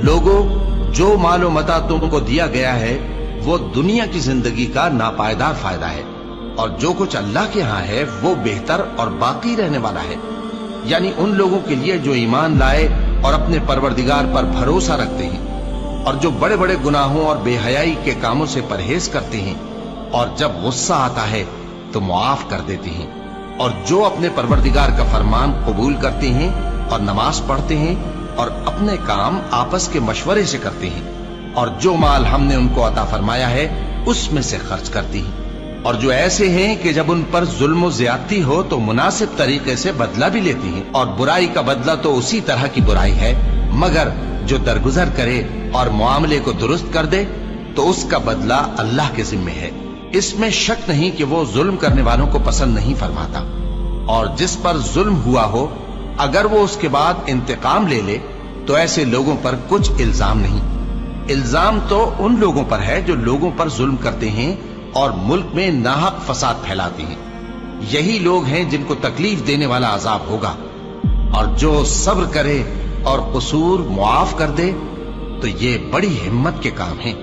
लोगों, जो मालो मता तुमको दिया गया है वो दुनिया की जिंदगी का नापायदार फायदा है, और जो कुछ अल्लाह के यहाँ है वो बेहतर और बाकी रहने वाला है। यानी उन लोगों के लिए जो ईमान लाए और अपने परवरदिगार पर भरोसा रखते हैं, और जो बड़े बड़े गुनाहों और बेहयाई के कामों से परहेज करते हैं, और जब गुस्सा आता है तो मुआफ कर देते हैं, और जो अपने परवरदिगार का फरमान कबूल करते हैं और नमाज पढ़ते हैं और अपने काम आपस के मशवरे से करते हैं, और जो माल हमने उनको अता फरमाया है उसमें से खर्च करती हैं। और जो ऐसे हैं कि जब उन पर जुल्म और ज्यादती हो तो मुनासिब तरीके से बदला भी लेती हैं, और बुराई का बदला तो उसी तरह की बुराई है, मगर जो दरगुजर करे और मामले को दुरुस्त कर दे तो उसका बदला अल्लाह के जिम्मे है। इसमें शक नहीं कि वो जुल्म करने वालों को पसंद नहीं फरमाता। और जिस पर जुल्म हुआ हो अगर वो उसके बाद इंतकाम ले ले तो ऐसे लोगों पर कुछ इल्जाम नहीं। इल्जाम तो उन लोगों पर है जो लोगों पर जुल्म करते हैं और मुल्क में नाहक फसाद फैलाते हैं। यही लोग हैं जिनको तकलीफ देने वाला अजाब होगा। और जो सब्र करे और कसूर मुआफ कर दे तो ये बड़ी हिम्मत के काम हैं।